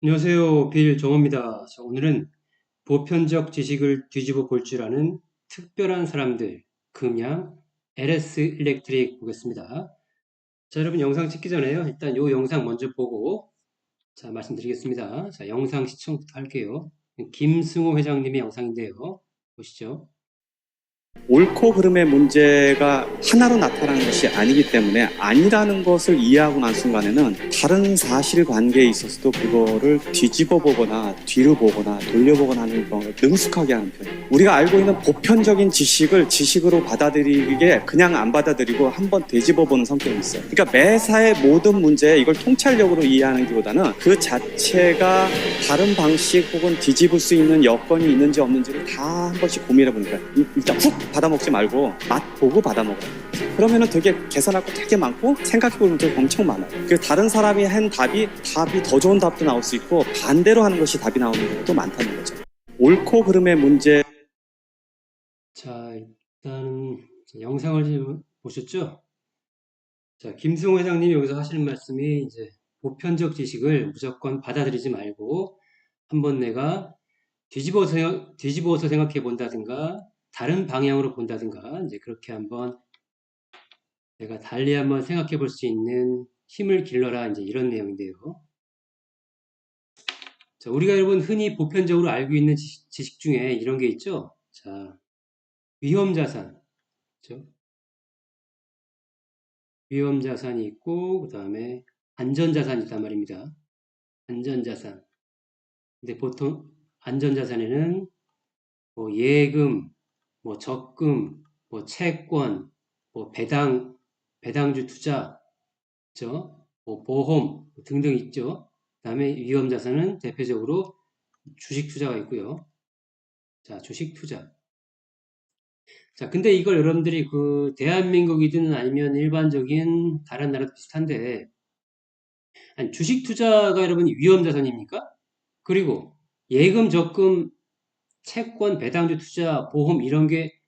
안녕하세요. 빌 정호입니다. 자, 오늘은 보편적 지식을 뒤집어 볼 줄 아는 특별한 사람들, 금양, LS 일렉트릭 보겠습니다. 자, 여러분 영상 찍기 전에요. 일단 이 영상 먼저 보고, 자, 말씀드리겠습니다. 자, 영상 시청부터 할게요. 김승호 회장님의 영상인데요. 보시죠. 옳고 그름의 문제가 하나로 나타나는 것이 아니기 때문에 아니라는 것을 이해하고 난 순간에는 다른 사실관계에 있어서도 그거를 뒤집어 보거나 뒤로 보거나 돌려보거나 하는 경우를 능숙하게 하는 편이에요. 우리가 알고 있는 보편적인 지식을 지식으로 받아들이기에 그냥 안 받아들이고 한번 뒤집어 보는 성격이 있어요. 그러니까 매사의 모든 문제에 이걸 통찰력으로 이해하는 것보다는 그 자체가 다른 방식 혹은 뒤집을 수 있는 여건이 있는지 없는지를 다 한 번씩 고민해 보니까 일단 훅 받아먹지 말고 맛 보고 받아먹어요. 그러면은 되게 개선할 거 되게 많고 생각해보는 문제가 엄청 많아요. 그 다른 사람이 한 답이 더 좋은 답도 나올 수 있고 반대로 하는 것이 답이 나오는 경우도 많다는 거죠. 옳고 그름의 문제. 자, 일단 영상을 좀 보셨죠? 자, 김승호 회장님이 여기서 하시는 말씀이 이제 보편적 지식을 무조건 받아들이지 말고 한번 내가 뒤집어서 생각해 본다든가 다른 방향으로 본다든가 이제 그렇게 한번 내가 달리 한번 생각해 볼 수 있는 힘을 길러라 이제 이런 내용인데요. 자, 우리가 여러분 흔히 보편적으로 알고 있는 지식 중에 이런 게 있죠. 자, 위험자산, 그렇죠? 위험자산이 있고 그 다음에 안전자산이 있단 말입니다. 안전자산. 근데 보통 안전자산에는 뭐 예금, 뭐 적금, 뭐 채권, 뭐 배당주 투자, 그죠? 뭐 보험 등등 있죠. 그다음에 위험자산은 대표적으로 주식 투자가 있고요. 자, 주식 투자. 자, 근데 이걸 여러분들이 그 대한민국이든 아니면 일반적인 다른 나라도 비슷한데, 아니, 주식 투자가 여러분 위험자산입니까? 그리고 예금, 적금, 채권, 배당주 투자, 보험 이런 게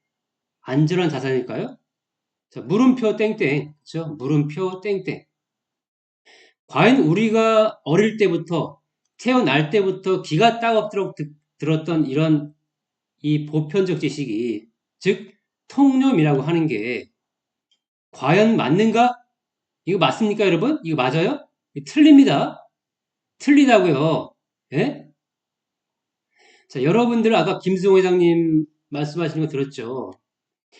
안전한 자산일까요? 자, 물음표 땡땡. 그죠? 물음표 땡땡. 과연 우리가 어릴 때부터, 태어날 때부터 기가 따갑도록 들었던 이런 이 보편적 지식이, 즉, 통념이라고 하는 게, 과연 맞는가? 이거 맞습니까, 여러분? 이거 맞아요? 이거 틀립니다. 틀리다고요. 예? 자, 여러분들 아까 김승호 회장님 말씀하시는 거 들었죠?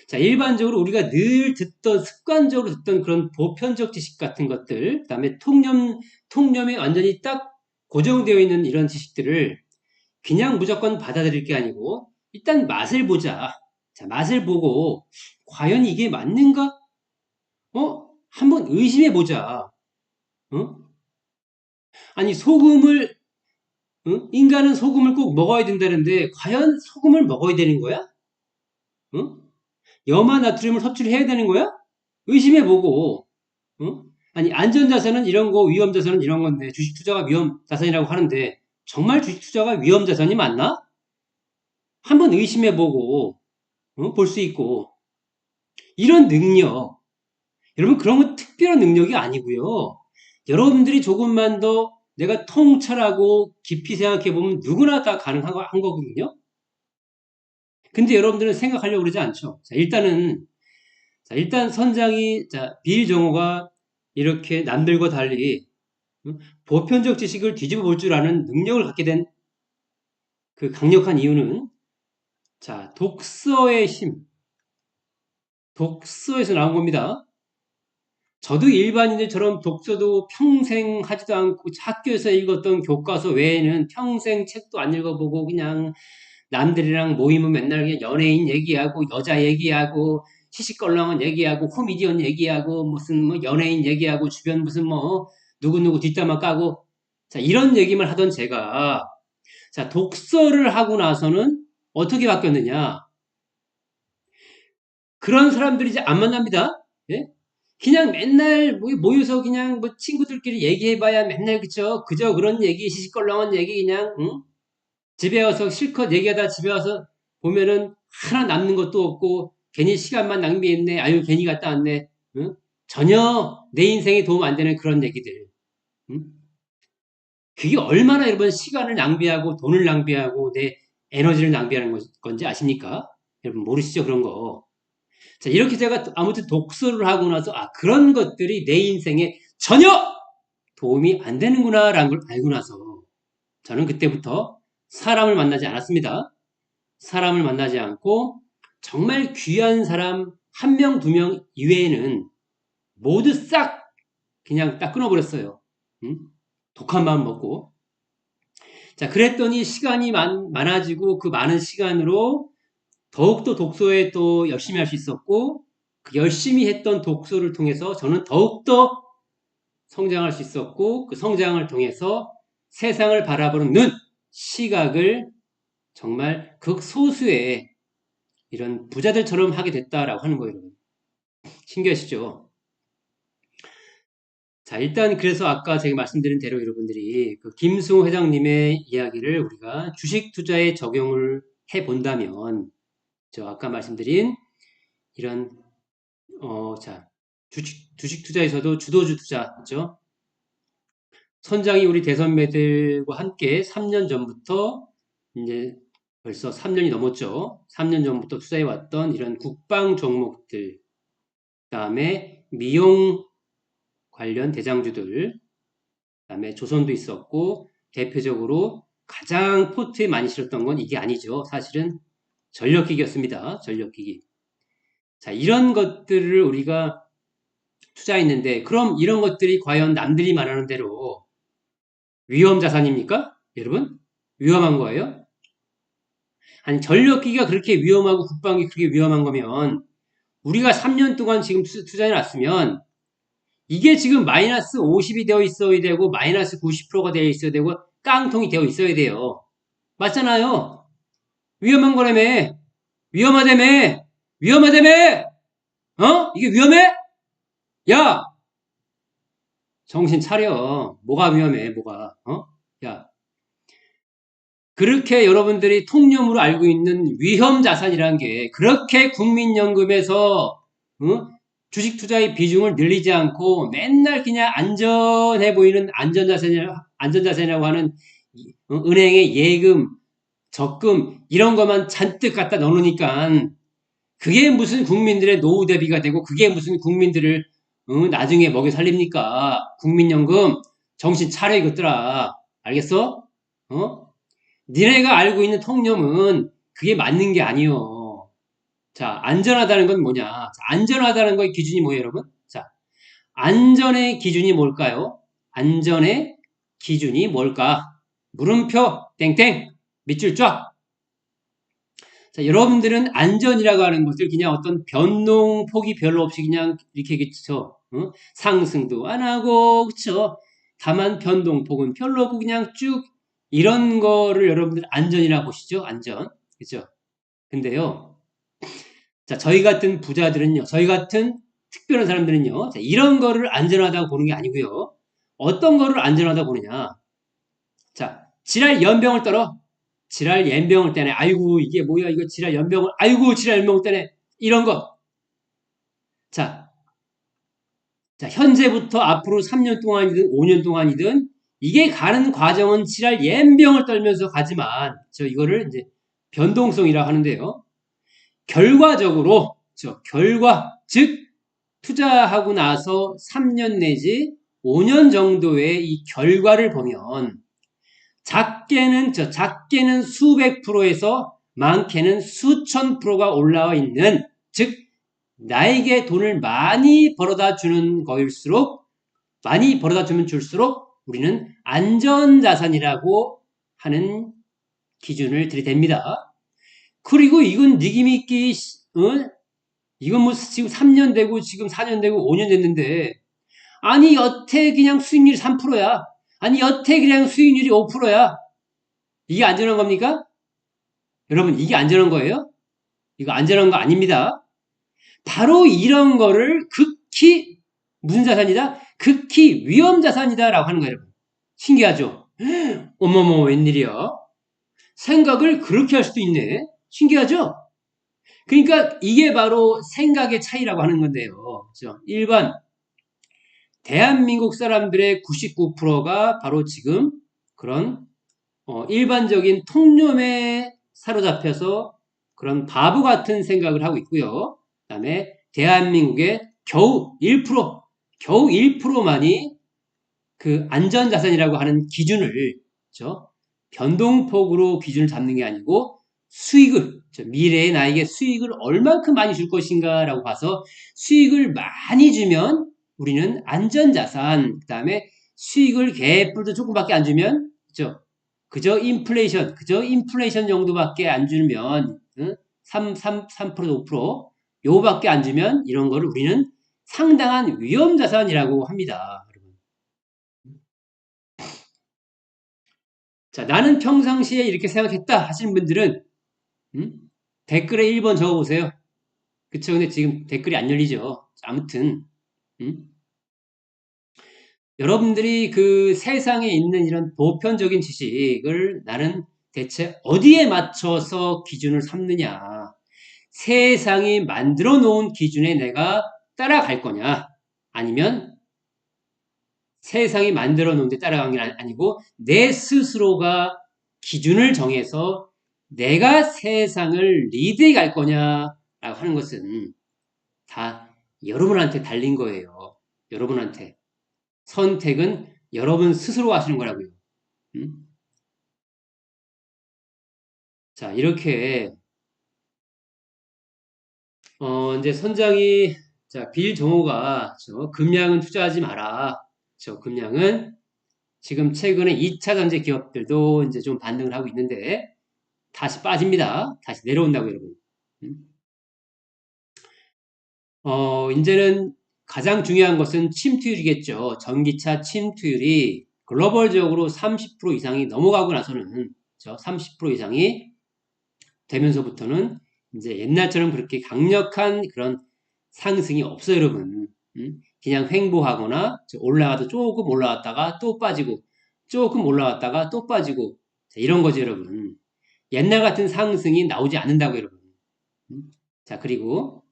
자, 일반적으로 우리가 늘 듣던, 습관적으로 듣던 그런 보편적 지식 같은 것들, 그 다음에 통념에 완전히 딱 고정되어 있는 이런 지식들을 그냥 무조건 받아들일 게 아니고, 일단 맛을 보자. 자, 맛을 보고, 과연 이게 맞는가? 한번 의심해 보자. 어? 아니, 인간은 소금을 꼭 먹어야 된다는데, 과연 소금을 먹어야 되는 거야? 어? 염화 나트륨을 섭취해야 되는 거야? 의심해 보고, 어? 아니, 안전자산은 이런 거, 위험자산은 이런 건데, 주식 투자가 위험자산이라고 하는데, 정말 주식 투자가 위험자산이 맞나? 한번 의심해보고, 볼 수 있고, 이런 능력, 여러분, 그런 건 특별한 능력이 아니고요. 여러분들이 조금만 더 내가 통찰하고 깊이 생각해보면 누구나 다 가능한 한 거거든요. 근데 여러분들은 생각하려고 그러지 않죠. 일단 선장이, 빌 정호가 이렇게 남들과 달리 보편적 지식을 뒤집어 볼 줄 아는 능력을 갖게 된 그 강력한 이유는 자, 독서의 힘, 독서에서 나온 겁니다. 저도 일반인들처럼 독서도 평생 하지도 않고 학교에서 읽었던 교과서 외에는 평생 책도 안 읽어보고 그냥 남들이랑 모이면 맨날 그냥 연예인 얘기하고 여자 얘기하고 시시껄렁한 얘기하고 코미디언 얘기하고 무슨 뭐 연예인 얘기하고 주변 무슨 뭐 누구누구 뒷담화 까고 자, 이런 얘기만 하던 제가 자, 독서를 하고 나서는 어떻게 바뀌었느냐? 그런 사람들이 이제 안 만납니다. 예? 그냥 맨날 모여서 그냥 뭐 친구들끼리 얘기해봐야 맨날 그저 그런 얘기, 시시껄렁한 얘기 그냥 응? 집에 와서 실컷 얘기하다 집에 와서 보면은 하나 남는 것도 없고 괜히 시간만 낭비했네. 아유 괜히 갔다 왔네. 응? 전혀 내 인생에 도움 안 되는 그런 얘기들. 응? 그게 얼마나 여러분 시간을 낭비하고 돈을 낭비하고 내 에너지를 낭비하는 건지 아십니까? 여러분 모르시죠? 그런 거. 자, 이렇게 제가 아무튼 독서를 하고 나서 그런 것들이 내 인생에 전혀 도움이 안 되는구나라는 걸 알고 나서 저는 그때부터 사람을 만나지 않았습니다. 사람을 만나지 않고 정말 귀한 사람 한 명, 두 명 이외에는 모두 싹 그냥 딱 끊어버렸어요. 독한 마음 먹고. 자, 그랬더니 시간이 많아지고 그 많은 시간으로 더욱더 독서에 또 열심히 할 수 있었고 그 열심히 했던 독서를 통해서 저는 더욱더 성장할 수 있었고 그 성장을 통해서 세상을 바라보는 눈, 시각을 정말 극소수의 이런 부자들처럼 하게 됐다라고 하는 거예요. 신기하시죠? 자, 일단 그래서 아까 제가 말씀드린 대로 여러분들이 그 김승호 회장님의 이야기를 우리가 주식 투자에 적용을 해 본다면 저 아까 말씀드린 이런 자, 주식 투자에서도 주도주 투자 있죠? 선장이 우리 대선배들과 함께 3년 전부터 이제 벌써 3년이 넘었죠. 3년 전부터 투자해왔던 이런 국방 종목들, 그다음에 미용 관련 대장주들, 그다음에 조선도 있었고 대표적으로 가장 포트에 많이 실었던 건 이게 아니죠. 사실은 전력기기였습니다. 전력기기. 자, 이런 것들을 우리가 투자했는데 그럼 이런 것들이 과연 남들이 말하는 대로 위험 자산입니까? 여러분? 위험한 거예요? 아니, 전력기기가 그렇게 위험하고 국방이 그렇게 위험한 거면 우리가 3년 동안 지금 투자해 놨으면 이게 지금 마이너스 50이 되어 있어야 되고 마이너스 90%가 되어 있어야 되고 깡통이 되어 있어야 돼요. 맞잖아요. 위험한 거라며. 위험하다며. 위험하다며. 이게 위험해? 야! 정신 차려. 뭐가 위험해, 뭐가. 야. 그렇게 여러분들이 통념으로 알고 있는 위험 자산이라는 게 그렇게 국민연금에서 주식 투자의 비중을 늘리지 않고 맨날 그냥 안전해 보이는 안전자산이라고 하는 은행의 예금, 적금 이런 것만 잔뜩 갖다 넣어놓으니까 그게 무슨 국민들의 노후 대비가 되고 그게 무슨 국민들을 나중에 먹여 살립니까? 국민연금 정신 차려 이것들아. 알겠어? 니네가 알고 있는 통념은 그게 맞는 게 아니요. 자, 안전하다는 건 뭐냐? 자, 안전하다는 거의 기준이 뭐예요, 여러분? 자, 안전의 기준이 뭘까요? 안전의 기준이 뭘까? 물음표, 땡땡, 밑줄 쫙. 자, 여러분들은 안전이라고 하는 것을 그냥 어떤 변동폭이 별로 없이 그냥 이렇게 그쵸? 상승도 안 하고, 그쵸? 다만 변동폭은 별로 없고 그냥 쭉 이런 거를 여러분들 안전이라고 보시죠? 안전. 그쵸? 근데요. 자, 저희 같은 부자들은요. 저희 같은 특별한 사람들은요. 자, 이런 거를 안전하다고 보는 게 아니고요. 어떤 거를 안전하다고 보느냐. 자, 지랄 연병을 떨어. 지랄 연병을 떼네. 아이고 이게 뭐야 이거 지랄 연병을. 아이고 지랄 연병을 떼네. 이런 거. 자, 현재부터 앞으로 3년 동안이든 5년 동안이든 이게 가는 과정은 지랄 연병을 떨면서 가지만 저 이거를 이제 변동성이라고 하는데요. 결과적으로 결과 즉 투자하고 나서 3년 내지 5년 정도의 이 결과를 보면 작게는 수백 프로에서 많게는 수천 프로가 올라와 있는 즉 나에게 돈을 많이 벌어다 주는 거일수록 많이 벌어다 주면 줄수록 우리는 안전자산이라고 하는 기준을 들이댑니다. 그리고 이건 니기미끼 이건 뭐 지금 3년 되고 지금 4년 되고 5년 됐는데 아니 여태 그냥 수익률이 3%야. 아니 여태 그냥 수익률이 5%야. 이게 안전한 겁니까? 여러분 이게 안전한 거예요? 이거 안전한 거 아닙니다. 바로 이런 거를 극히 무슨 자산이다? 극히 위험 자산이다라고 하는 거예요. 여러분. 신기하죠? 어머머 웬일이야? 생각을 그렇게 할 수도 있네. 신기하죠? 그러니까 이게 바로 생각의 차이라고 하는 건데요. 그렇죠? 1번 대한민국 사람들의 99%가 바로 지금 그런 일반적인 통념에 사로잡혀서 그런 바보 같은 생각을 하고 있고요. 그 다음에 대한민국의 겨우 1%만이 그 안전자산이라고 하는 기준을, 그렇죠? 변동폭으로 기준을 잡는 게 아니고 수익을, 미래의 나에게 수익을 얼만큼 많이 줄 것인가라고 봐서 수익을 많이 주면 우리는 안전자산, 그 다음에 수익을 개뿔도 조금밖에 안 주면, 그죠? 그저 인플레이션 정도밖에 안 주면, 3% 5% 요거밖에 안 주면 이런 거를 우리는 상당한 위험자산이라고 합니다. 자, 나는 평상시에 이렇게 생각했다 하시는 분들은 댓글에 1번 적어보세요. 그쵸? 근데 지금 댓글이 안 열리죠. 아무튼 여러분들이 그 세상에 있는 이런 보편적인 지식을 나는 대체 어디에 맞춰서 기준을 삼느냐. 세상이 만들어 놓은 기준에 내가 따라갈 거냐. 아니면 세상이 만들어 놓은 데 따라가는 게 아니고 내 스스로가 기준을 정해서 내가 세상을 리드해 갈 거냐라고 하는 것은 다 여러분한테 달린 거예요. 여러분한테. 선택은 여러분 스스로 하시는 거라고요. 자, 이렇게 이제 선장이 자, 빌 정호가 금량은 투자하지 마라. 금량은 지금 최근에 2차 전지 기업들도 이제 좀 반등을 하고 있는데 다시 빠집니다. 다시 내려온다고 여러분. 이제는 가장 중요한 것은 침투율이겠죠. 전기차 침투율이 글로벌적으로 30% 이상이 넘어가고 나서는 30% 이상이 되면서부터는 이제 옛날처럼 그렇게 강력한 그런 상승이 없어요, 여러분. 그냥 횡보하거나 올라가도 조금 올라왔다가 또 빠지고 조금 올라왔다가 또 빠지고 이런 거죠, 여러분. 옛날 같은 상승이 나오지 않는다고 여러분. 자, 그리고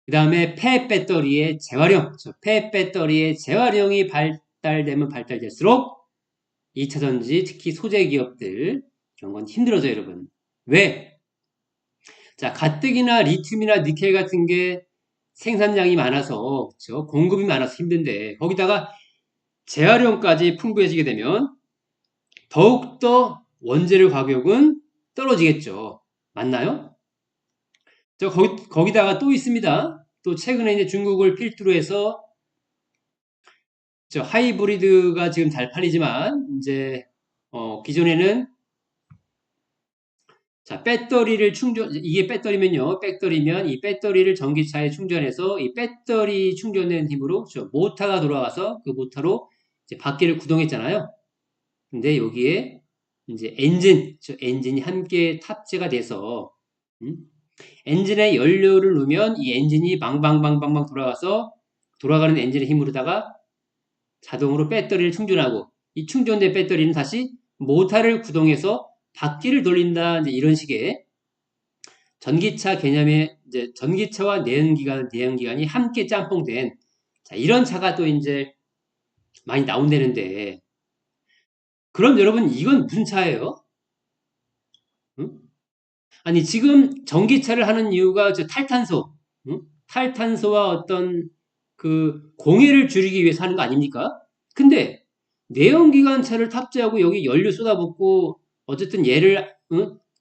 그 다음에 폐배터리의 재활용, 폐배터리의 재활용이 발달되면 발달될수록 2차전지, 특히 소재 기업들 이런 건 힘들어져요, 여러분. 왜? 자, 가뜩이나 리튬이나 니켈 같은 게 생산량이 많아서, 그렇죠? 공급이 많아서 힘든데 거기다가 재활용까지 풍부해지게 되면 더욱더 원재료 가격은 떨어지겠죠. 맞나요? 거기다가 또 있습니다. 또 최근에 이제 중국을 필두로 해서 하이브리드가 지금 잘 팔리지만 이제 기존에는 자, 배터리를 이게 배터리면 이 배터리를 전기차에 충전해서 이 배터리 충전된 힘으로 모터가 돌아가서 그 모터로 이제 바퀴를 구동했잖아요. 근데 여기에 이제 엔진이 함께 탑재가 돼서 엔진에 연료를 넣으면 이 엔진이 방방방방방 돌아가서 돌아가는 엔진의 힘으로다가 자동으로 배터리를 충전하고 이 충전된 배터리는 다시 모터를 구동해서 바퀴를 돌린다. 이제 이런 식의 전기차 개념의 이제 전기차와 내연기관이 함께 짬뽕된 자, 이런 차가 또 이제 많이 나온다는데 그럼 여러분 이건 무슨 차예요? 응? 아니 지금 전기차를 하는 이유가 탈탄소, 응? 탈탄소와 어떤 그 공해를 줄이기 위해서 하는 거 아닙니까? 근데 내연기관차를 탑재하고 여기 연료 쏟아붓고 어쨌든 얘를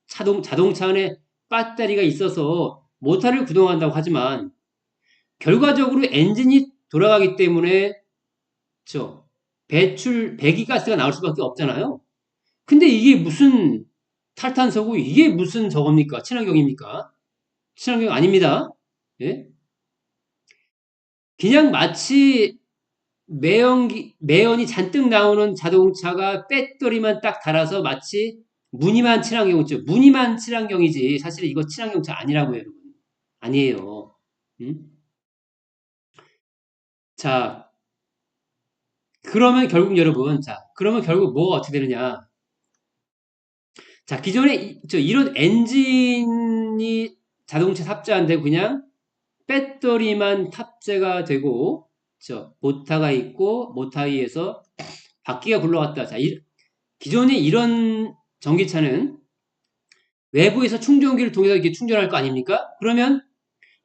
자동차 안에 배터리가 있어서 모터를 구동한다고 하지만 결과적으로 엔진이 돌아가기 때문에 배기가스가 나올 수밖에 없잖아요. 근데 이게 무슨 탈탄소고 이게 무슨 저겁니까? 친환경입니까? 친환경 아닙니다. 예? 그냥 마치 매연이 잔뜩 나오는 자동차가 배터리만 딱 달아서 마치 무늬만 친환경이죠. 무늬만 친환경이지. 사실 이거 친환경차 아니라고요, 여러분. 아니에요. 자, 그러면 결국 여러분, 그러면 결국 뭐가 어떻게 되느냐? 자, 기존에 이런 엔진이 자동차 탑재한데 그냥 배터리만 탑재가 되고, 모터가 있고 모터 위에서 바퀴가 굴러갔다. 자, 기존에 이런 전기차는 외부에서 충전기를 통해서 이렇게 충전할 거 아닙니까? 그러면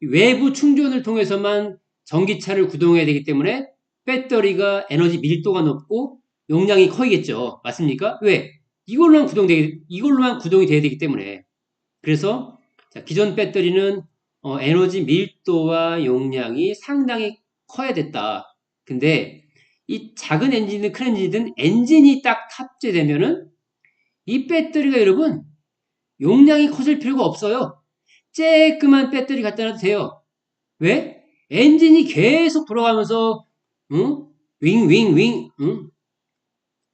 외부 충전을 통해서만 전기차를 구동해야 되기 때문에 배터리가 에너지 밀도가 높고 용량이 커지겠죠. 맞습니까? 왜? 이걸로만 구동이 돼야 되기 때문에. 그래서 기존 배터리는 에너지 밀도와 용량이 상당히 커야 됐다. 근데 이 작은 엔진이든 큰 엔진이든 엔진이 딱 탑재되면은 이 배터리가 여러분 용량이 커질 필요가 없어요. 쬐끄만 배터리 갖다 놔도 돼요. 왜? 엔진이 계속 돌아가면서 응? 윙윙윙 응?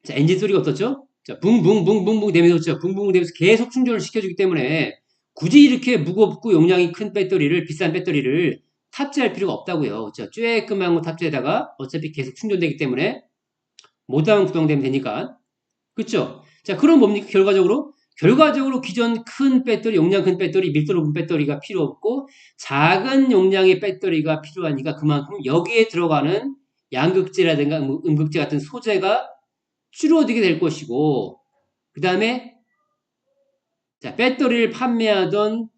자, 엔진 소리가 어떻죠? 자, 붕붕붕붕붕 되면서 붕붕 되면서 계속 충전을 시켜주기 때문에 굳이 이렇게 무겁고 용량이 큰 배터리를 비싼 배터리를 탑재할 필요가 없다고요. 자, 쬐끄만 거 탑재에다가 어차피 계속 충전되기 때문에 못하면 구동되면 되니까. 그쵸? 자, 그럼 뭡니까? 결과적으로 기존 큰 배터리, 용량 큰 배터리, 밀도 높은 배터리가 필요 없고 작은 용량의 배터리가 필요하니까 그만큼 여기에 들어가는 양극재라든가 음극재 같은 소재가 줄어들게 될 것이고 그 다음에 자, 배터리를 판매하던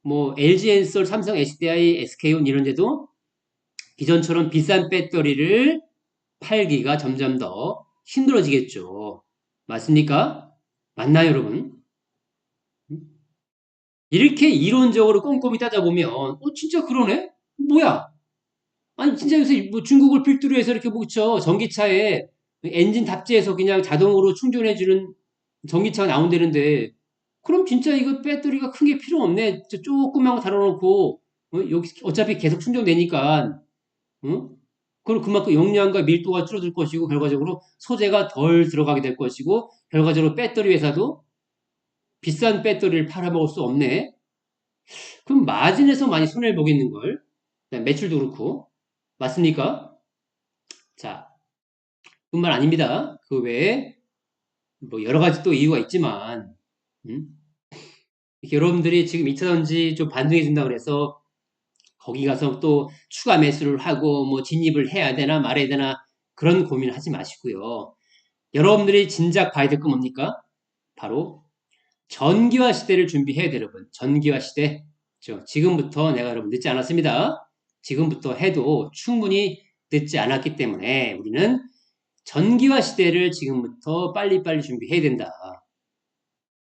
뭐 LG엔솔, 삼성 SDI, SK온 이런 데도 기존처럼 비싼 배터리를 팔기가 점점 더 힘들어지겠죠. 맞습니까? 맞나요, 여러분? 이렇게 이론적으로 꼼꼼히 따져보면, 진짜 그러네? 뭐야? 아니, 진짜 요새 뭐 중국을 필두로 해서 이렇게 뭐, 전기차에 엔진 탑재해서 그냥 자동으로 충전해주는 전기차가 나온다는데, 그럼 진짜 이거 배터리가 큰 게 필요 없네. 조그만 거 달아놓고, 여기 어차피 계속 충전되니까, 응? 그럼 그만큼 용량과 밀도가 줄어들 것이고, 결과적으로 소재가 덜 들어가게 될 것이고, 결과적으로 배터리 회사도 비싼 배터리를 팔아먹을 수 없네. 그럼 마진에서 많이 손해를 보겠는걸. 매출도 그렇고. 맞습니까? 자, 뿐만 아닙니다. 그 외에 뭐 여러 가지 또 이유가 있지만, 음? 여러분들이 지금 2차전지 좀 반등해 준다 그래서 거기 가서 또 추가 매수를 하고 뭐 진입을 해야 되나 말아야 되나 그런 고민을 하지 마시고요. 여러분들이 진작 봐야 될 거 뭡니까? 바로 전기화 시대를 준비해야 돼요, 여러분. 전기화 시대. 지금부터 내가 여러분 늦지 않았습니다. 지금부터 해도 충분히 늦지 않았기 때문에 우리는 전기화 시대를 지금부터 빨리빨리 준비해야 된다.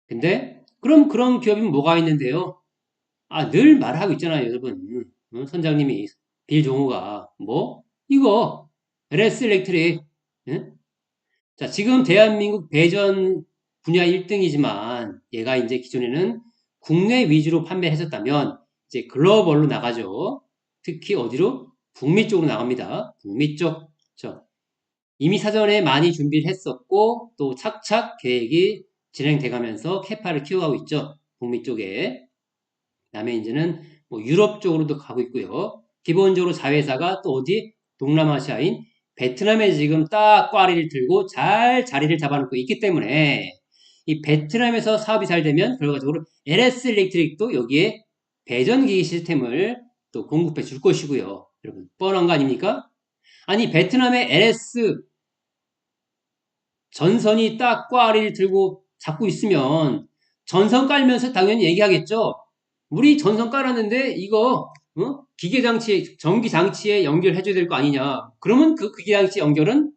근데 그럼 그런 기업이 뭐가 있는데요? 늘 말하고 있잖아요, 여러분. 선장님이 빌 종호가 뭐 이거 LS 일렉트릭. 응? 자, 지금 대한민국 배전 분야 1등이지만 얘가 이제 기존에는 국내 위주로 판매했었다면 이제 글로벌로 나가죠. 특히 어디로? 북미 쪽으로 나갑니다. 북미 쪽. 이미 사전에 많이 준비를 했었고 또 착착 계획이 진행돼 가면서 캐파를 키워가고 있죠. 북미 쪽에. 그다음에 이제는 뭐 유럽 쪽으로도 가고 있고요. 기본적으로 자회사가 또 어디? 동남아시아인 베트남에 지금 딱 꽈리를 들고 잘 자리를 잡아놓고 있기 때문에 이 베트남에서 사업이 잘 되면 결과적으로 LS 일렉트릭도 여기에 배전기기 시스템을 또 공급해 줄 것이고요. 여러분 뻔한 거 아닙니까? 아니 베트남의 LS 전선이 딱 꽈리를 들고 잡고 있으면 전선 깔면서 당연히 얘기하겠죠. 우리 전선 깔았는데 이거 기계장치, 전기장치에 연결해줘야 될 거 아니냐. 그러면 그 기계장치 연결은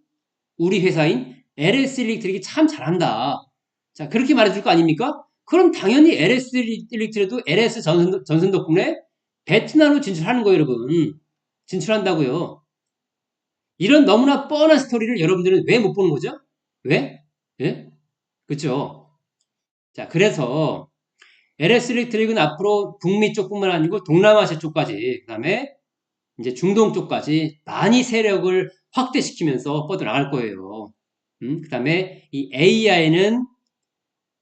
우리 회사인 LS 일렉트릭이 참 잘한다. 자, 그렇게 말해줄 거 아닙니까? 그럼 당연히 LS 일렉트릭도 LS 전선 덕분에 베트남으로 진출하는 거예요, 여러분. 진출한다고요. 이런 너무나 뻔한 스토리를 여러분들은 왜 못 보는 거죠? 왜? 예? 그쵸? 자, 그래서 LS 일렉트릭은 앞으로 북미 쪽뿐만 아니고 동남아시아 쪽까지, 그 다음에 이제 중동 쪽까지 많이 세력을 확대시키면서 뻗어나갈 거예요. 그 다음에 이 AI는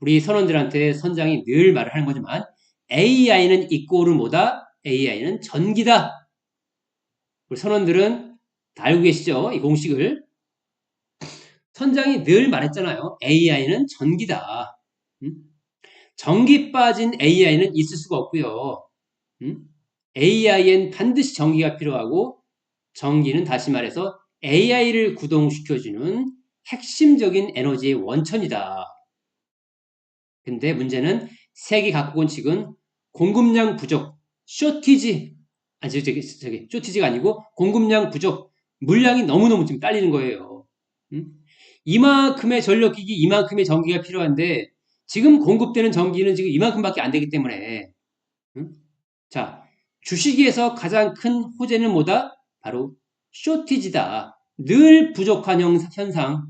우리 선원들한테 선장이 늘 말을 하는 거지만 AI는 이꼬르 뭐다? AI는 전기다. 우리 선원들은 다 알고 계시죠? 이 공식을. 선장이 늘 말했잖아요. AI는 전기다. 전기 빠진 AI는 있을 수가 없고요. AI엔 반드시 전기가 필요하고 전기는 다시 말해서 AI를 구동시켜주는 핵심적인 에너지의 원천이다. 근데 문제는 세계 각국은 지금 공급량 부족, 쇼티지, 쇼티지가 아니고 공급량 부족, 물량이 너무너무 지금 딸리는 거예요. 음? 이만큼의 전력기기, 이만큼의 전기가 필요한데 지금 공급되는 전기는 지금 이만큼밖에 안 되기 때문에 자, 주식에서 가장 큰 호재는 뭐다? 바로 쇼티지다. 늘 부족한 현상.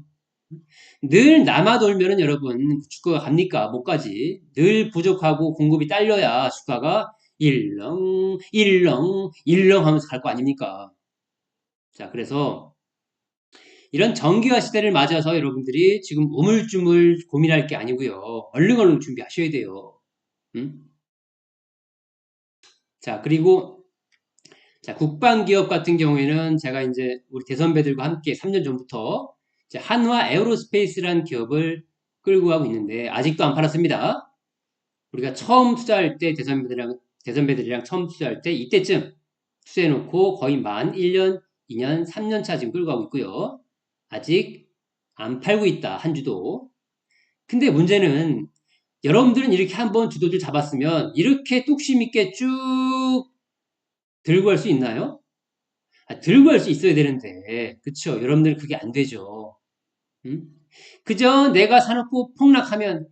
늘 남아 돌면은 여러분 주가가 갑니까? 못 가지. 늘 부족하고 공급이 딸려야 주가가 일렁 일렁 일렁 하면서 갈 거 아닙니까? 자, 그래서 이런 정기화 시대를 맞아서 여러분들이 지금 우물쭈물 고민할 게 아니고요. 얼른 준비하셔야 돼요. 자, 그리고 자, 국방기업 같은 경우에는 제가 이제 우리 대선배들과 함께 3년 전부터 이제 한화 에어로스페이스라는 기업을 끌고 가고 있는데 아직도 안 팔았습니다. 우리가 처음 투자할 때 대선배들이랑 처음 투자할 때 이때쯤 투자해놓고 거의 만 1년, 2년, 3년 차 지금 끌고 가고 있고요. 아직 안 팔고 있다. 한 주도. 근데 문제는 여러분들은 이렇게 한번 주도를 잡았으면 이렇게 뚝심 있게 쭉 들고 갈 수 있나요? 들고 갈 수 있어야 되는데, 그쵸? 여러분들 그게 안 되죠. 음? 그저 내가 사놓고 폭락하면,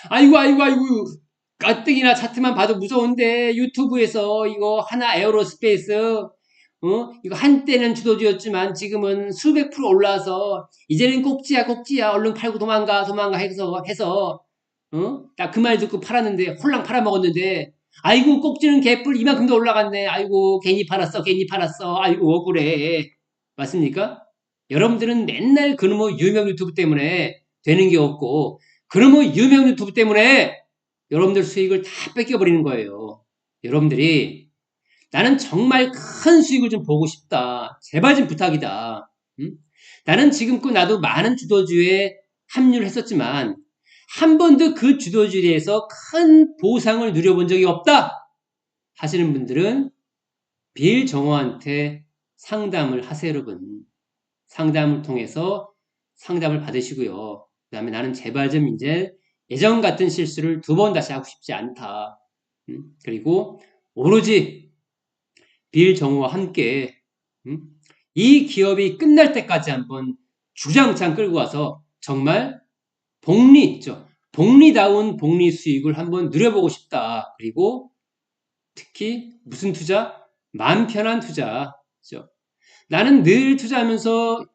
아이고, 가뜩이나 차트만 봐도 무서운데, 유튜브에서 이거 하나 에어로스페이스, 이거 한때는 주도주였지만 지금은 수백 프로 올라와서, 이제는 꼭지야, 얼른 팔고 도망가 해서, 딱 그 말 듣고 팔았는데, 홀랑 팔아먹었는데, 아이고, 꼭지는 개뿔 이만큼 더 올라갔네. 아이고, 괜히 팔았어. 아이고, 억울해. 맞습니까? 여러분들은 맨날 그놈의 유명 유튜브 때문에 되는 게 없고, 그놈의 유명 유튜브 때문에 여러분들 수익을 다 뺏겨버리는 거예요. 여러분들이, 나는 정말 큰 수익을 좀 보고 싶다. 제발 좀 부탁이다. 응? 나는 지금껏 나도 많은 주도주에 합류를 했었지만, 한 번도 그 주도주에 대해서 큰 보상을 누려본 적이 없다 하시는 분들은 빌 정호한테 상담을 하세요, 여러분. 상담을 통해서 상담을 받으시고요. 그 다음에 나는 제발 좀 이제 예전 같은 실수를 두 번 다시 하고 싶지 않다. 그리고 오로지 빌 정호와 함께 이 기업이 끝날 때까지 한번 주장창 끌고 와서 정말 복리 있죠. 복리다운 복리 수익을 한번 누려보고 싶다. 그리고 특히 무슨 투자? 마음 편한 투자. 그죠? 나는 늘 투자하면서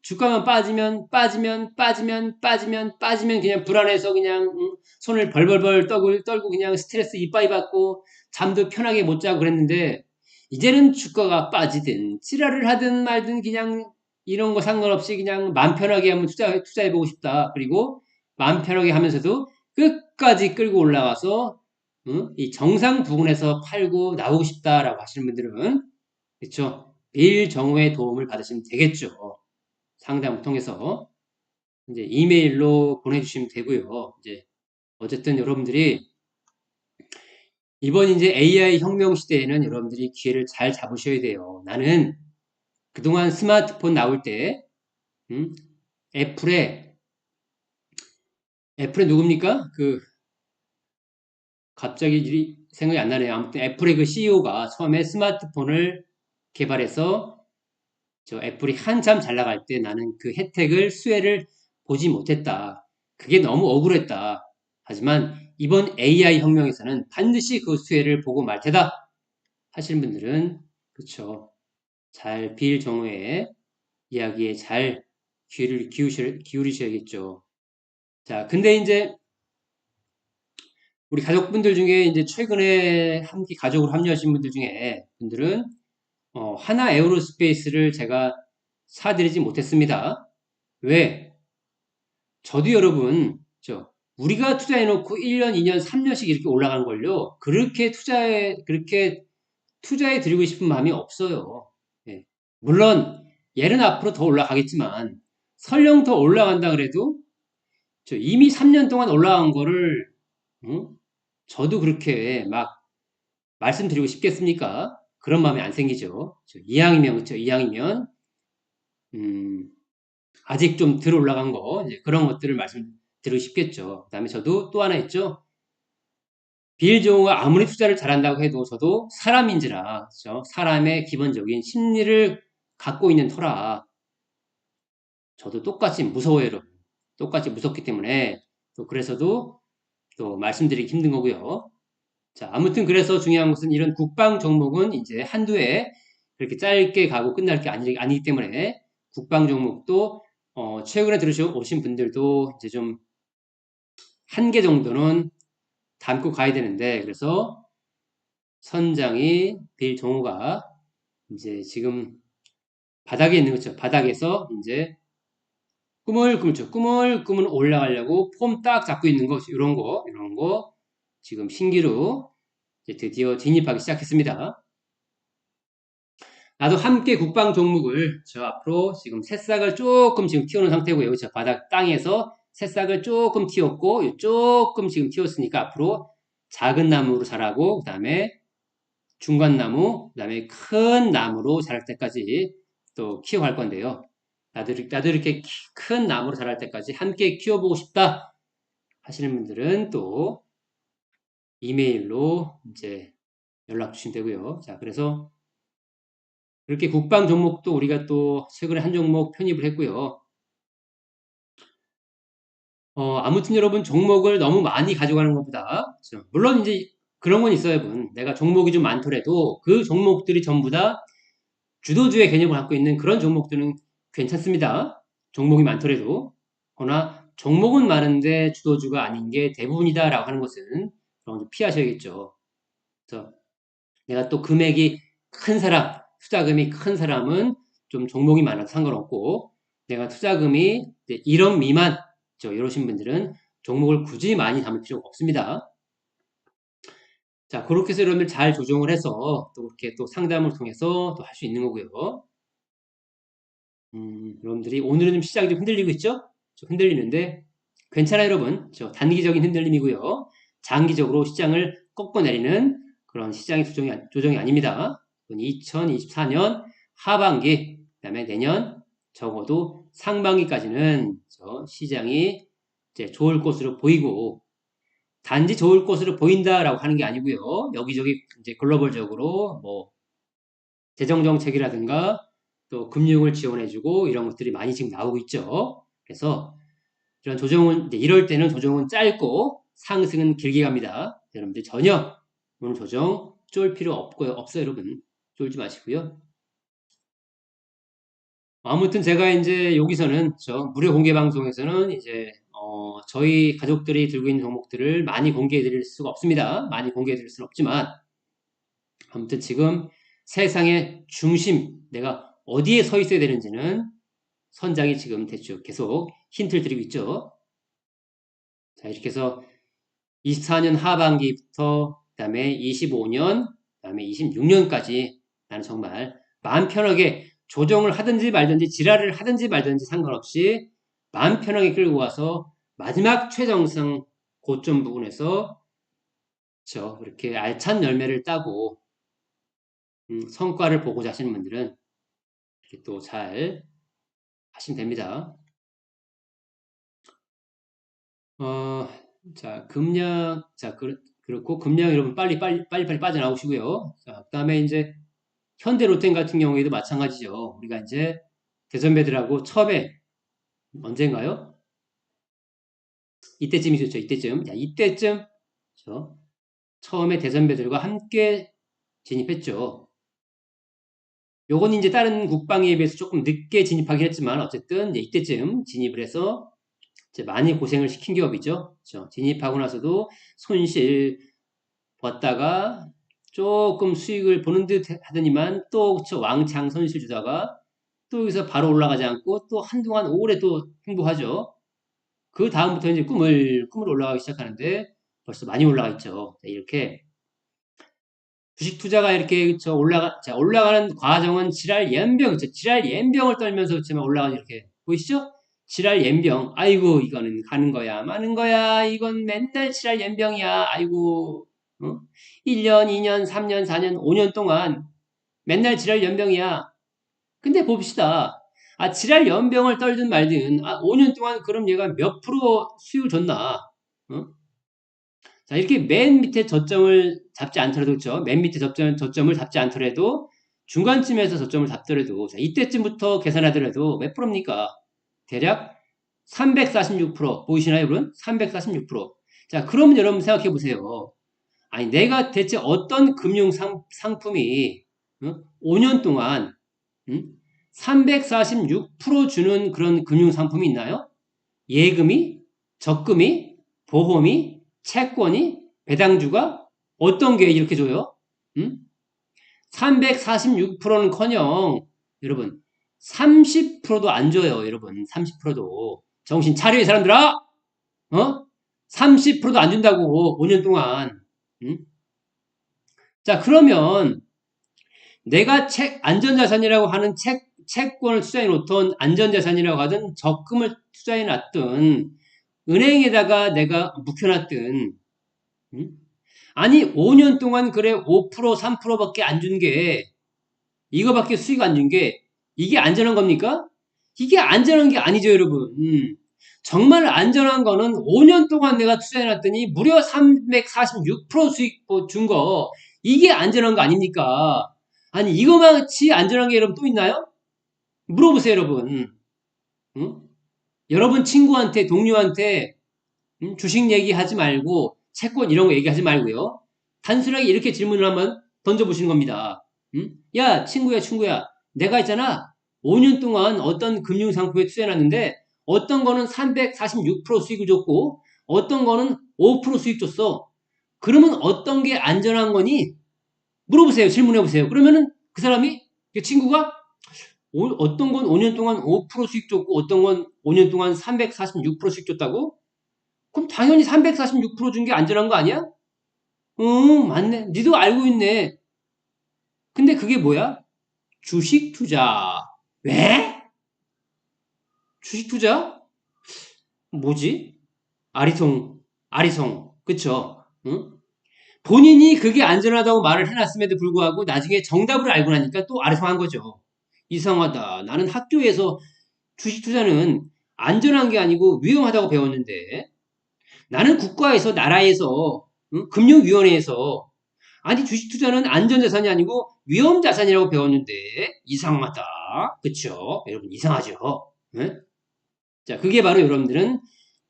주가만 빠지면 그냥 불안해서 그냥 손을 벌벌벌 떨고 그냥 스트레스 이빠이 받고 잠도 편하게 못 자고 그랬는데 이제는 주가가 빠지든 지랄을 하든 말든 그냥 이런 거 상관없이 그냥 마음 편하게 한번 투자해보고 싶다. 그리고 마음 편하게 하면서도 끝까지 끌고 올라와서 이 정상 부근에서 팔고 나오고 싶다라고 하시는 분들은 그렇죠. 빌 정호의 도움을 받으시면 되겠죠. 상담을 통해서 이제 이메일로 보내주시면 되고요. 이제 어쨌든 여러분들이 이번 이제 AI 혁명 시대에는 여러분들이 기회를 잘 잡으셔야 돼요. 나는 그동안 스마트폰 나올 때 애플의 누굽니까? 그 갑자기 생각이 안 나네요. 아무튼 애플의 그 CEO가 처음에 스마트폰을 개발해서 저 애플이 한참 잘 나갈 때 나는 그 혜택을 수혜를 보지 못했다. 그게 너무 억울했다. 하지만 이번 AI 혁명에서는 반드시 그 수혜를 보고 말 테다. 하시는 분들은 그쵸. 잘 빌 정오의 이야기에 잘 귀를 기울이셔야겠죠. 자, 근데 이제 우리 가족분들 중에 이제 최근에 함께 가족으로 합류하신 분들 중에 분들은 하나 에어로스페이스를 제가 사드리지 못했습니다. 왜? 저도 여러분, 우리가 투자해놓고 1년, 2년, 3년씩 이렇게 올라간 걸요. 그렇게 투자해 드리고 싶은 마음이 없어요. 예. 물론, 얘는 앞으로 더 올라가겠지만, 설령 더 올라간다 그래도, 이미 3년 동안 올라간 거를, 저도 그렇게 막 말씀드리고 싶겠습니까? 그런 마음이 안 생기죠. 이왕이면, 그쵸? 이왕이면 아직 좀 덜 올라간 거, 이제 그런 것들을 말씀드리고 싶겠죠. 그 다음에 저도 또 하나 있죠. 빌 조우가 아무리 투자를 잘한다고 해도 저도 사람인지라, 그렇죠? 사람의 기본적인 심리를 갖고 있는 터라 저도 똑같이 무서워요, 여러분. 똑같이 무섭기 때문에 또 그래서도 또 말씀드리기 힘든 거고요. 자, 아무튼 그래서 중요한 것은 이런 국방 종목은 이제 한두 해 그렇게 짧게 가고 끝날 게 아니기 때문에 국방 종목도 최근에 들으셔오신 분들도 이제 좀 한 개 정도는 담고 가야 되는데 그래서 선장이 빌 종호가 이제 지금 바닥에 있는 거죠. 바닥에서 이제 꾸물꾸물 올라가려고 폼 딱 잡고 있는 거, 이런 거 지금 신기루 이제 드디어 진입하기 시작했습니다. 나도 함께 국방 종목을 저 앞으로 지금 새싹을 조금 지금 틔우는 상태고요. 저 바닥 땅에서 새싹을 조금 틔웠고 조금 지금 틔웠으니까 앞으로 작은 나무로 자라고 그 다음에 중간 나무, 그 다음에 큰 나무로 자랄 때까지 또 키워갈 건데요. 나도 이렇게 큰 나무로 자랄 때까지 함께 키워보고 싶다 하시는 분들은 또 이메일로 이제 연락 주시면 되고요. 자, 그래서 이렇게 국방 종목도 우리가 또 최근에 한 종목 편입을 했고요. 아무튼 여러분 종목을 너무 많이 가져가는 것보다 그렇죠? 물론 이제 그런 건 있어요, 여러분. 내가 종목이 좀 많더라도 그 종목들이 전부 다 주도주의 개념을 갖고 있는 그런 종목들은 괜찮습니다. 종목이 많더라도. 그러나 종목은 많은데 주도주가 아닌 게 대부분이다라고 하는 것은 좀 피하셔야겠죠. 그래서 내가 또 금액이 큰 사람, 투자금이 큰 사람은 좀 종목이 많아도 상관없고 내가 투자금이 1억 미만 이러신 분들은 종목을 굳이 많이 담을 필요가 없습니다. 자, 그렇게 해서 여러분들 잘 조정을 해서 또 그렇게 또 상담을 통해서 또 할 수 있는 거고요. 여러분들이 오늘은 좀 시장이 좀 흔들리고 있죠? 좀 흔들리는데 괜찮아요, 여러분. 단기적인 흔들림이고요. 장기적으로 시장을 꺾어내리는 그런 시장의 조정이 아닙니다. 2024년 하반기, 그다음에 내년 적어도 상반기까지는 시장이 이제 좋을 것으로 보이고 단지 좋을 것으로 보인다라고 하는 게 아니고요. 여기저기 이제 글로벌적으로 뭐 재정 정책이라든가 또 금융을 지원해주고 이런 것들이 많이 지금 나오고 있죠. 그래서 이런 조정은 이럴 때는 조정은 짧고 상승은 길게 갑니다. 여러분들 전혀 오늘 조정 쫄 필요 없어요, 여러분. 쫄지 마시고요. 아무튼 제가 이제 여기서는 무료 공개 방송에서는 이제 저희 가족들이 들고 있는 종목들을 많이 공개해 드릴 수가 없습니다. 많이 공개해 드릴 수는 없지만 아무튼 지금 세상의 중심, 내가 어디에 서 있어야 되는지는 선장이 지금 대충 계속 힌트를 드리고 있죠. 자, 이렇게 해서 24년 하반기부터 그다음에 25년, 그다음에 26년까지 나는 정말 마음 편하게 조정을 하든지 말든지 지랄을 하든지 말든지 상관없이 마음 편하게 끌고 와서 마지막 최정상 고점 부분에서 이렇게 알찬 열매를 따고 성과를 보고자 하시는 분들은 이렇게 또 잘 하시면 됩니다. 자, 금량, 자, 그렇고, 금량 여러분 빨리 빠져나오시고요. 자, 그 다음에 이제, 현대로템 같은 경우에도 마찬가지죠. 우리가 이제, 대선배들하고 처음에, 언젠가요? 이때쯤이죠, 이때쯤. 야, 이때쯤, 처음에 대선배들과 함께 진입했죠. 요건 이제 다른 국방에 비해서 조금 늦게 진입하긴 했지만, 어쨌든, 이때쯤 진입을 해서, 많이 고생을 시킨 기업이죠. 그렇죠? 진입하고 나서도 손실 봤다가 조금 수익을 보는 듯 하더니만 또 왕창 손실 주다가 또 여기서 바로 올라가지 않고 또 한동안 오래 또 행보하죠. 그 다음부터 이제 꿈을 올라가기 시작하는데 벌써 많이 올라가 있죠. 이렇게 주식 투자가 이렇게 올라가는 과정은 지랄 연병, 지랄 연병을 떨면서 올라가는 이렇게 보이시죠? 지랄 연병. 아이고 이거는 가는 거야, 마는 거야. 이건 맨날 지랄 연병이야. 아이고 1년, 2년, 3년, 4년, 5년 동안 맨날 지랄 연병이야. 근데 봅시다. 지랄 연병을 떨든 말든, 5년 동안 그럼 얘가 몇 프로 수익을 줬나? 어? 자, 이렇게 맨 밑에 저점을 잡지 않더라도, 그렇죠? 맨 밑에 저점을 잡지 않더라도, 중간쯤에서 저점을 잡더라도, 자, 이때쯤부터 계산하더라도 몇 프로입니까? 대략 346%. 보이시나요, 여러분? 346%. 자, 그럼 여러분 생각해 보세요. 아니, 내가 대체 어떤 금융 상품이 5년 동안 346% 주는 그런 금융 상품이 있나요? 예금이, 적금이, 보험이, 채권이, 배당주가 어떤 게 이렇게 줘요? 346%는커녕 여러분 30%도 안 줘요. 여러분 30%도 정신 차려 이 사람들아. 30%도 안 준다고 5년 동안. 자, 그러면 내가 안전자산이라고 하는 채권을 투자해 놓던, 안전자산이라고 하든 적금을 투자해 놨든 은행에다가 내가 묵혀놨든 아니 5년 동안 그래 5% 3%밖에 안 준 게, 이거밖에 수익 안 준 게 이게 안전한 겁니까? 이게 안전한 게 아니죠, 여러분. 정말 안전한 거는 5년 동안 내가 투자해놨더니 무려 346% 수익 준 거, 이게 안전한 거 아닙니까? 아니 이거만치 안전한 게 여러분 또 있나요? 물어보세요, 여러분. 응? 여러분 친구한테, 동료한테 주식 얘기하지 말고 채권 이런 거 얘기하지 말고요. 단순하게 이렇게 질문을 한번 던져보시는 겁니다. 야, 친구야. 내가 있잖아. 5년 동안 어떤 금융상품에 투자해놨는데 어떤 거는 346% 수익을 줬고 어떤 거는 5% 수익 줬어. 그러면 어떤 게 안전한 거니? 물어보세요. 질문해보세요. 그러면은 그 사람이, 그 친구가 어떤 건 5년 동안 5% 수익 줬고 어떤 건 5년 동안 346% 수익 줬다고? 그럼 당연히 346% 준 게 안전한 거 아니야? 응, 맞네. 니도 알고 있네. 근데 그게 뭐야? 주식 투자. 왜? 주식 투자? 뭐지? 아리송. 그쵸? 응? 본인이 그게 안전하다고 말을 해놨음에도 불구하고 나중에 정답을 알고 나니까 또 아리송한 거죠. 이상하다. 나는 학교에서 주식 투자는 안전한 게 아니고 위험하다고 배웠는데, 나는 국가에서, 나라에서, 금융위원회에서 아니 주식 투자는 안전자산이 아니고 위험자산이라고 배웠는데 이상하다. 그쵸? 여러분 이상하죠? 네? 자, 그게 바로 여러분들은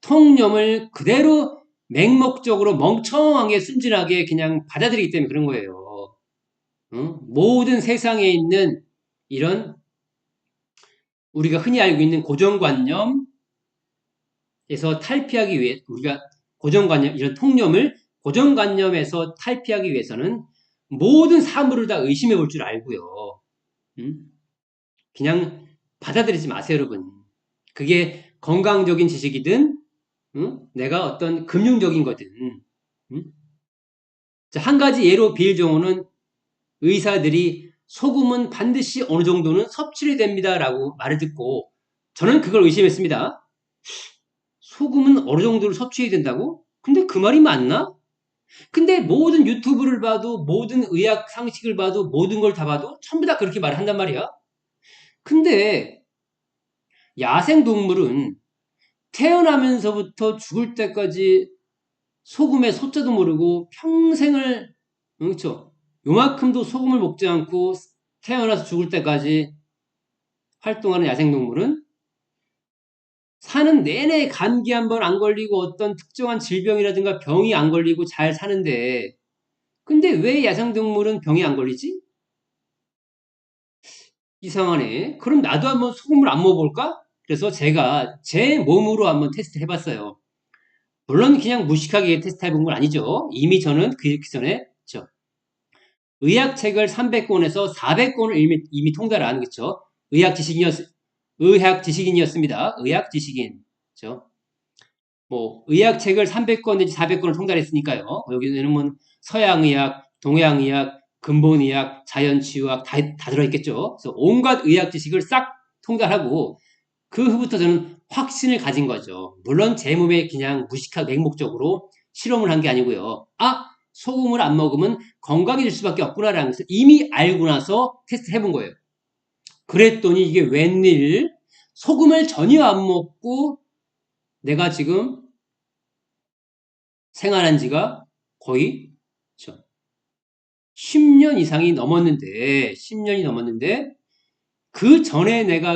통념을 그대로 맹목적으로 멍청하게 순진하게 그냥 받아들이기 때문에 그런 거예요. 모든 세상에 있는 이런 우리가 흔히 알고 있는 고정관념에서 탈피하기 위해, 우리가 고정관념, 이런 통념을 고정관념에서 탈피하기 위해서는 모든 사물을 다 의심해 볼 줄 알고요. 그냥 받아들이지 마세요, 여러분. 그게 건강적인 지식이든, 내가 어떤 금융적인 거든. 자, 한 가지 예로 빌 경우는 의사들이 소금은 반드시 어느 정도는 섭취를 됩니다라고 말을 듣고 저는 그걸 의심했습니다. 소금은 어느 정도를 섭취해야 된다고? 근데 그 말이 맞나? 근데 모든 유튜브를 봐도 모든 의학 상식을 봐도 모든 걸 다 봐도 전부 다 그렇게 말을 한단 말이야. 근데 야생동물은 태어나면서부터 죽을 때까지 소금의 소자도 모르고 평생을, 그렇죠? 요만큼도 소금을 먹지 않고 태어나서 죽을 때까지 활동하는 야생동물은 사는 내내 감기 한 번 안 걸리고 어떤 특정한 질병이라든가 병이 안 걸리고 잘 사는데, 근데 왜 야생동물은 병이 안 걸리지? 이상하네. 그럼 나도 한번 소금을 안 먹어볼까? 그래서 제가 제 몸으로 한번 테스트 해봤어요. 물론 그냥 무식하게 테스트 해본 건 아니죠. 이미 저는 그 전에 의학책을 300권에서 400권을 이미 통달한, 그쵸? 의학 지식인이었습니다. 의학 지식인. 그쵸? 뭐, 의학책을 300권 내지 400권을 통달했으니까요. 여기는 뭐, 서양의학, 동양의학, 근본의학, 자연치유학 다 들어있겠죠. 그래서 온갖 의학 지식을 싹 통달하고, 그 후부터 저는 확신을 가진 거죠. 물론 제 몸에 그냥 무식하게 맹목적으로 실험을 한 게 아니고요. 소금을 안 먹으면 건강해질 수밖에 없구나라는 것을 이미 알고 나서 테스트를 해본 거예요. 그랬더니 이게 웬일? 소금을 전혀 안 먹고 내가 지금 생활한 지가 거의 10년 이상이 넘었는데, 10년이 넘었는데, 그 전에 내가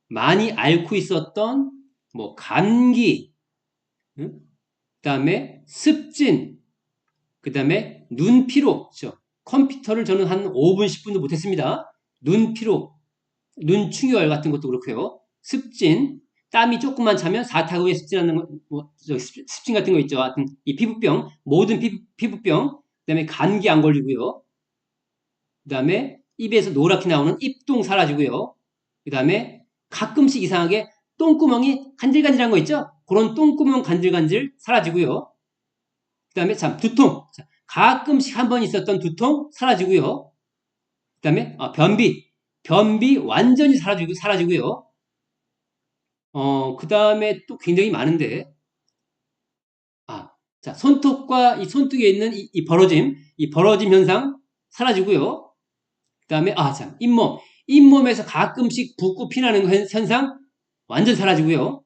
많이 앓고 있었던 뭐 감기, 응? 그다음에 습진, 그다음에 눈 피로, 컴퓨터를 저는 한 5분, 10분도 못했습니다. 눈 피로, 눈 충혈 같은 것도 그렇고요. 습진, 땀이 조금만 차면 사타구에 습진하는 거, 습진 같은 거 있죠. 하여튼 이 피부병, 모든 피부병, 그다음에 감기 안 걸리고요. 그다음에 입에서 노랗게 나오는 입동 사라지고요. 그다음에 가끔씩 이상하게 똥구멍이 간질간질한 거 있죠? 그런 똥구멍 간질간질 사라지고요. 그다음에 참 두통, 가끔씩 한 번 있었던 두통 사라지고요. 그다음에 변비 완전히 사라지고요. 그다음에 또 굉장히 많은데, 자, 손톱과 이 손등에 있는 이 벌어짐 현상 사라지고요. 그다음에 참 잇몸에서 가끔씩 붓고 피나는 현상 완전 사라지고요.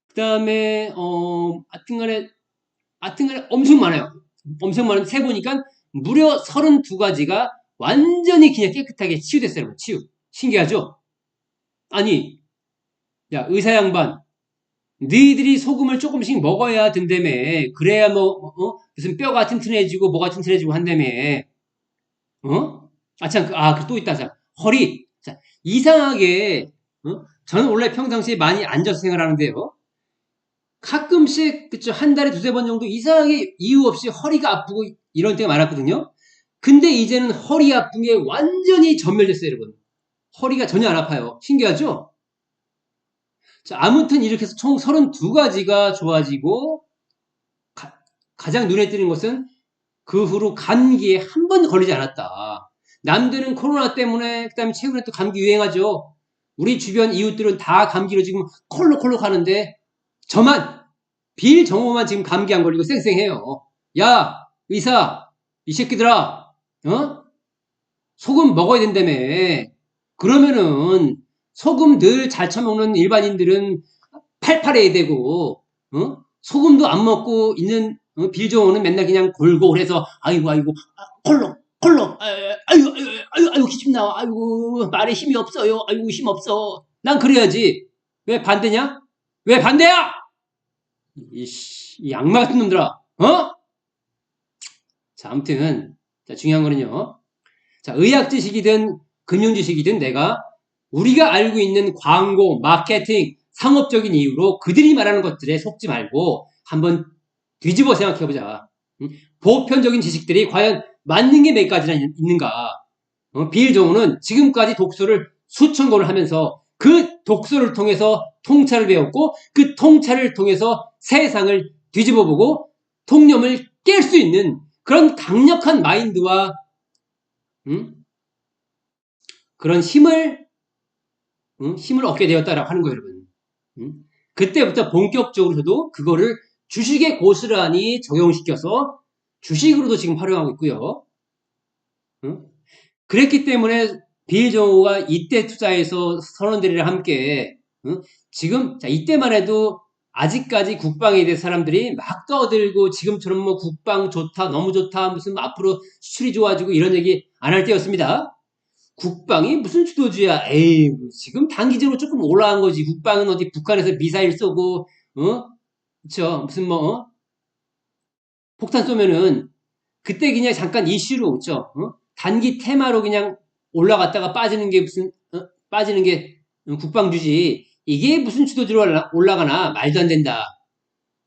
그다음에 하여튼간에 엄청 많아요. 엄청 많은데 세보니까 무려 32가지가 완전히 그냥 깨끗하게 치유됐어요. 신기하죠? 아니, 야, 의사 양반, 너희들이 소금을 조금씩 먹어야 된다며. 그래야 무슨 뼈가 튼튼해지고 뭐가 튼튼해지고 한다며. 참, 또 있다. 자, 허리. 자, 이상하게, 저는 원래 평상시에 많이 앉아서 생활하는데요. 가끔씩, 그쵸, 한 달에 두세 번 정도 이상하게 이유 없이 허리가 아프고 이런 때가 많았거든요. 근데 이제는 허리 아픈 게 완전히 전멸됐어요, 여러분. 허리가 전혀 안 아파요. 신기하죠? 자, 아무튼 이렇게 해서 총 32가지가 좋아지고, 가장 눈에 띄는 것은 그 후로 감기에 한 번 걸리지 않았다. 남들은 코로나 때문에, 그 다음에 최근에 또 감기 유행하죠. 우리 주변 이웃들은 다 감기로 지금 콜록콜록 하는데, 저만, 빌정오만 지금 감기 안 걸리고 쌩쌩해요. 야, 의사, 이 새끼들아, 소금 먹어야 된다며. 그러면은, 소금 늘 잘 처먹는 일반인들은 팔팔해야 되고, 소금도 안 먹고 있는 빌정오는 맨날 그냥 골골해서, 아이고, 콜록, 아이고, 기침 나와, 아이고, 말에 힘이 없어요, 아이고, 힘 없어. 난 그래야지. 왜 반대냐? 왜 반대야? 이 악마 같은 놈들아, 자, 아무튼, 자, 중요한 거는요. 자, 의학 지식이든 금융 지식이든 우리가 알고 있는 광고, 마케팅, 상업적인 이유로 그들이 말하는 것들에 속지 말고 한번 뒤집어 생각해보자. 보편적인 지식들이 과연 맞는 게 몇 가지나 있는가? 빌정우는 지금까지 독서를 수천 권을 하면서 그 독서를 통해서 통찰을 배웠고 그 통찰을 통해서 세상을 뒤집어보고 통념을 깰 수 있는 그런 강력한 마인드와 그런 힘을 얻게 되었다라고 하는 거예요, 여러분. 그때부터 본격적으로 저도 그거를 주식에 고스란히 적용시켜서 주식으로도 지금 활용하고 있고요. 그랬기 때문에 빌정호가 이때 투자해서 선원들이랑 함께 지금 이때만 해도 아직까지 국방에 대해 사람들이 막 떠들고 지금처럼 뭐 국방 좋다, 너무 좋다, 무슨 앞으로 수출이 좋아지고 이런 얘기 안 할 때였습니다. 국방이 무슨 주도주의야? 에이, 지금 단기적으로 조금 올라간 거지. 국방은 어디 북한에서 미사일 쏘고, 그쵸? 무슨 폭탄 쏘면은, 그때 그냥 잠깐 이슈로, 그쵸? 단기 테마로 그냥 올라갔다가 빠지는 게 빠지는 게 국방주지. 이게 무슨 주도주의로 올라가나? 말도 안 된다.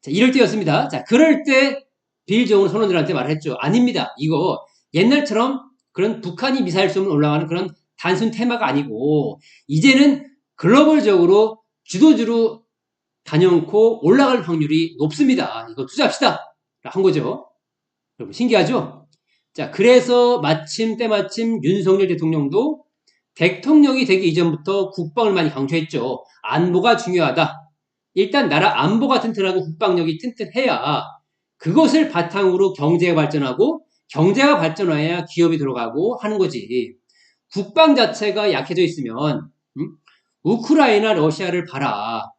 자, 이럴 때였습니다. 자, 그럴 때, 빌정은 선원들한테 말했죠. 아닙니다. 이거, 옛날처럼 그런 북한이 미사일 쏘면 올라가는 그런 단순 테마가 아니고 이제는 글로벌적으로 주도주로 단연코 올라갈 확률이 높습니다. 이거 투자합시다. 한 거죠. 여러분 신기하죠? 자, 그래서 때마침 윤석열 대통령도 대통령이 되기 이전부터 국방을 많이 강조했죠. 안보가 중요하다. 일단 나라 안보가 튼튼하고 국방력이 튼튼해야 그것을 바탕으로 경제가 발전하고 경제가 발전해야 기업이 들어가고 하는 거지. 국방 자체가 약해져 있으면 우크라이나 러시아를 봐라.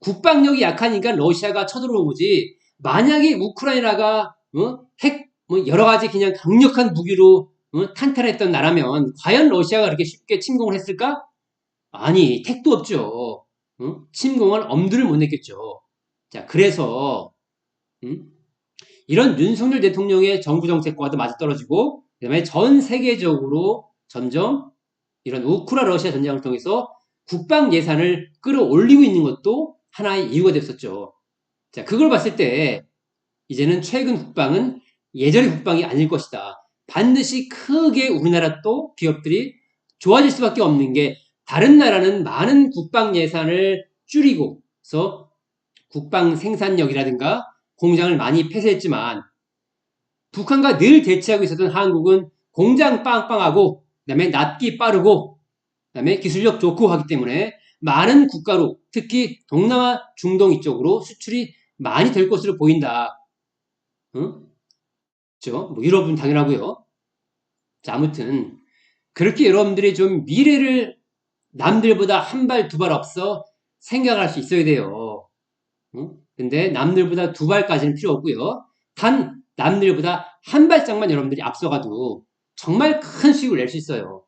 국방력이 약하니까 러시아가 쳐들어온 거지. 만약에 우크라이나가 핵 뭐 여러 가지 그냥 강력한 무기로 탄탄했던 나라면 과연 러시아가 그렇게 쉽게 침공을 했을까? 아니, 택도 없죠. 침공할 엄두를 못 냈겠죠. 자, 그래서 이런 윤석열 대통령의 정부 정책과도 맞아떨어지고 그다음에 전 세계적으로 점점 이런 우크라 러시아 전쟁을 통해서 국방 예산을 끌어올리고 있는 것도 하나의 이유가 됐었죠. 자, 그걸 봤을 때 이제는 최근 국방은 예전의 국방이 아닐 것이다. 반드시 크게 우리나라 또 기업들이 좋아질 수밖에 없는 게 다른 나라는 많은 국방 예산을 줄이고서 국방 생산력이라든가 공장을 많이 폐쇄했지만 북한과 늘 대치하고 있었던 한국은 공장 빵빵하고 그다음에 납기 빠르고 그다음에 기술력 좋고 하기 때문에 많은 국가로 특히 동남아 중동 이쪽으로 수출이 많이 될 것으로 보인다. 응? 그렇죠? 뭐 유럽은 당연하고요. 자, 아무튼 그렇게 여러분들이 좀 미래를 남들보다 한 발, 두 발 앞서 생각할 수 있어야 돼요. 응? 근데 남들보다 두 발까지는 필요 없고요. 단 남들보다 한 발짝만 여러분들이 앞서가도 정말 큰 수익을 낼 수 있어요.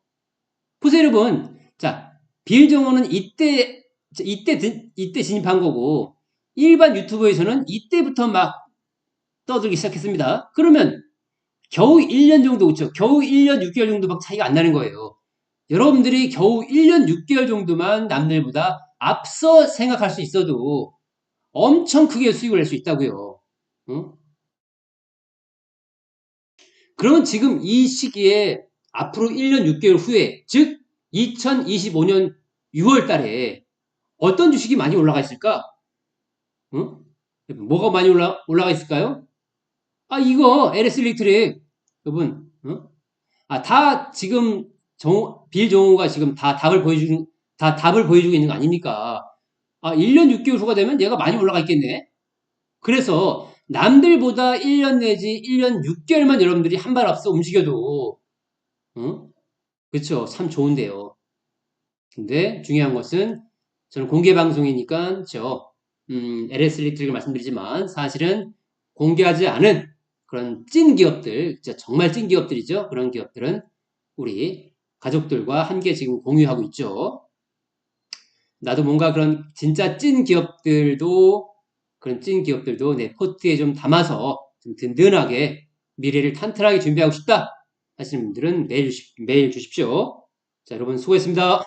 보세요, 여러분. 자, 빌 정호는 이때 진입한 거고 일반 유튜버에서는 이때부터 막 떠들기 시작했습니다. 그러면 겨우 1년 정도 그렇죠. 겨우 1년 6개월 정도밖에 차이가 안 나는 거예요. 여러분들이 겨우 1년 6개월 정도만 남들보다 앞서 생각할 수 있어도 엄청 크게 수익을 낼 수 있다고요. 응? 그러면 지금 이 시기에 앞으로 1년 6개월 후에 즉 2025년 6월 달에 어떤 주식이 많이 올라가 있을까? 응? 뭐가 많이 올라가 있을까요? 아, 이거 LS 일렉트릭 여러분, 응? 아, 다 지금 빌 정호가 지금 다 답을 보여주고 있는 거 아닙니까? 아, 1년 6개월 후가 되면 얘가 많이 올라가 있겠네? 그래서 남들보다 1년 내지 1년 6개월만 여러분들이 한 발 앞서 움직여도, 응? 그쵸. 참 좋은데요. 근데 중요한 것은 저는 공개 방송이니까 LS 일렉트릭을 말씀드리지만 사실은 공개하지 않은 그런 찐 기업들, 진짜 정말 찐 기업들이죠. 그런 기업들은 우리 가족들과 함께 지금 공유하고 있죠. 나도 뭔가 그런 찐 기업들도 내 포트에 좀 담아서 좀 든든하게 미래를 탄탄하게 준비하고 싶다 하시는 분들은 메일 주십시오. 자, 여러분 수고했습니다.